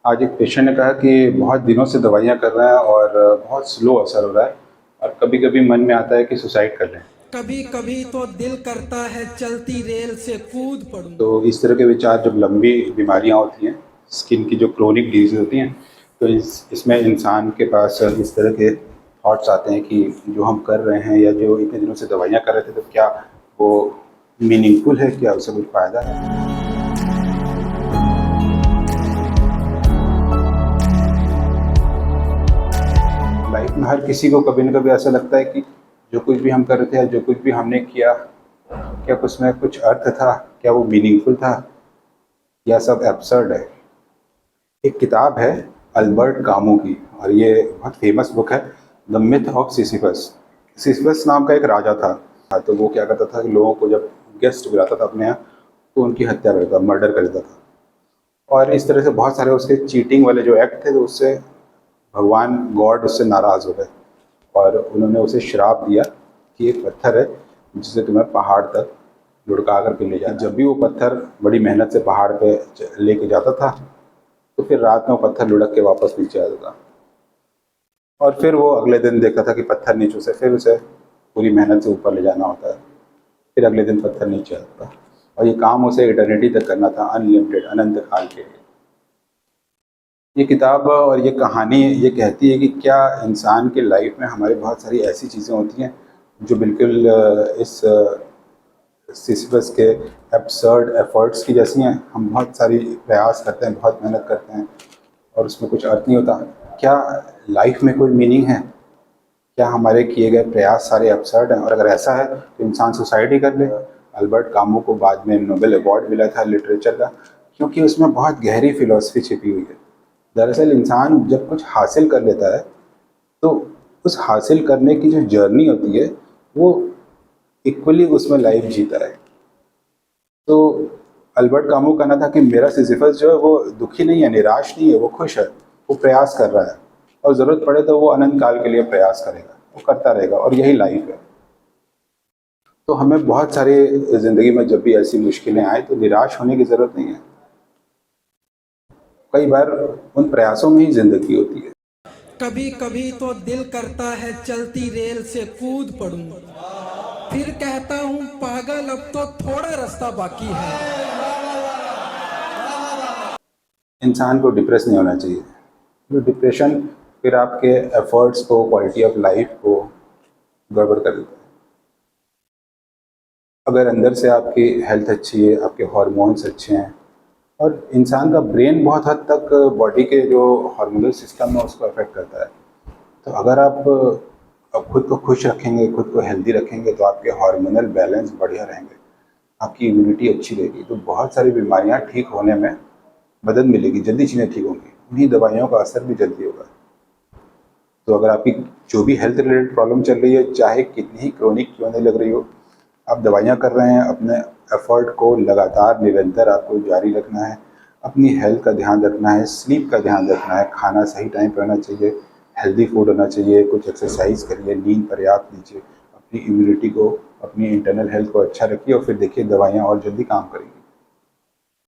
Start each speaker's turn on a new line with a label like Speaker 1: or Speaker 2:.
Speaker 1: आज एक पेशेंट ने कहा कि बहुत दिनों से दवाइयाँ कर रहे हैं और बहुत स्लो असर हो रहा है और कभी-कभी मन में आता है कि सुसाइड कर लें।
Speaker 2: कभी कभी तो दिल करता है चलती रेल से कूद पड़ूं।
Speaker 1: तो इस तरह के विचार जब लंबी बीमारियाँ होती हैं, स्किन की जो क्रोनिक डिज़ीज़ होती हैं, तो इसमें इंसान के पास इस तरह के थॉट्स आते हैं कि जो हम कर रहे हैं या जो इतने दिनों से दवाइयाँ कर रहे थे, तो क्या वो मीनिंगफुल है? क्या उससे कुछ फ़ायदा है? लाइफ में हर किसी को कभी न कभी ऐसा लगता है कि जो कुछ भी हम कर रहे थे या जो कुछ भी हमने किया, क्या उसमें कुछ अर्थ था? क्या वो मीनिंगफुल था या सब एब्सर्ड है? एक किताब है अल्बर्ट कामू की और ये बहुत फेमस बुक है, the myth of Sisyphus. Sisyphus नाम का एक राजा था। तो वो क्या करता था कि लोगों को जब गेस्ट बुलाता था अपने यहाँ, तो उनकी हत्या कर देता, मर्डर कर देता था। और इस तरह से बहुत सारे उसके चीटिंग वाले जो एक्ट थे, तो उससे भगवान गॉड उससे नाराज़ हो गए और उन्होंने उसे श्राप दिया कि एक पत्थर है जिसे तुम्हें पहाड़ तक लुढ़का करके ले जाना। जब भी वो पत्थर बड़ी मेहनत से पहाड़ पे लेके जाता था, तो फिर रात में वो पत्थर लुढ़क के वापस नीचे आता था और फिर वो अगले दिन देखता था कि पत्थर नीचे से फिर उसे पूरी मेहनत से ऊपर ले जाना होता है। फिर अगले दिन पत्थर नीचे आता था और ये काम उसे इटर्निटी तक करना था, अनलिमिटेड, अनंत काल के लिए। ये किताब और ये कहानी ये कहती है कि क्या इंसान के लाइफ में हमारी बहुत सारी ऐसी चीज़ें होती हैं जो बिल्कुल इस सिसिफस के एब्सर्ड एफर्ट्स की जैसी हैं। हम बहुत सारी प्रयास करते हैं, बहुत मेहनत करते हैं और उसमें कुछ अर्थ नहीं होता। क्या लाइफ में कोई मीनिंग है? क्या हमारे किए गए प्रयास सारे एब्सर्ड हैं? और अगर ऐसा है तो इंसान सुसाइड ही कर ले। अल्बर्ट कामू को बाद में नोबेल अवार्ड मिला था लिटरेचर का, क्योंकि उसमें बहुत गहरी फिलॉसफी छिपी हुई है। दरअसल इंसान जब कुछ हासिल कर लेता है, तो उस हासिल करने की जो जर्नी होती है, वो इक्वली उसमें लाइफ जीता है। तो अल्बर्ट कामू का कहना था कि मेरा सिसिफस जो है वो दुखी नहीं है, निराश नहीं है, वो खुश है, वो प्रयास कर रहा है और ज़रूरत पड़े तो वो अनंत काल के लिए प्रयास करेगा, वो करता रहेगा और यही लाइफ है। तो हमें बहुत सारे ज़िंदगी में जब भी ऐसी मुश्किलें आए तो निराश होने की ज़रूरत नहीं है। कई बार उन प्रयासों में ही ज़िंदगी होती है।
Speaker 2: कभी कभी तो दिल करता है चलती रेल से कूद पड़ूं। फिर कहता हूँ पागल अब तो थोड़ा रास्ता बाकी है।
Speaker 1: इंसान को डिप्रेस नहीं होना चाहिए। जो डिप्रेशन फिर आपके एफर्ट्स को, क्वालिटी ऑफ लाइफ को गड़बड़ कर देता है। अगर अंदर से आपकी हेल्थ अच्छी है, आपके हार्मोन्स अच्छे हैं और इंसान का ब्रेन बहुत हद तक बॉडी के जो हार्मोनल सिस्टम है उसको अफेक्ट करता है। तो अगर आप खुद को खुश रखेंगे, खुद को हेल्दी रखेंगे, तो आपके हार्मोनल बैलेंस बढ़िया रहेंगे, आपकी इम्यूनिटी अच्छी रहेगी, तो बहुत सारी बीमारियां ठीक होने में मदद मिलेगी, जल्दी चीज़ें ठीक होंगी, उन्हीं दवाइयों का असर भी जल्दी होगा। तो अगर आपकी जो भी हेल्थ रिलेटेड प्रॉब्लम चल रही है, चाहे कितनी ही क्रोनिक क्यों नहीं लग रही हो, आप दवाइयाँ कर रहे हैं, अपने एफर्ट को लगातार निरंतर आपको जारी रखना है, अपनी हेल्थ का ध्यान रखना है, स्लीप का ध्यान रखना है, खाना सही टाइम पर होना चाहिए, हेल्दी फूड होना चाहिए, कुछ एक्सरसाइज करिए, नींद पर्याप्त लीजिए, अपनी इम्यूनिटी को, अपनी इंटरनल हेल्थ को अच्छा रखिए और फिर देखिए दवाइयाँ और जल्दी काम करेंगी।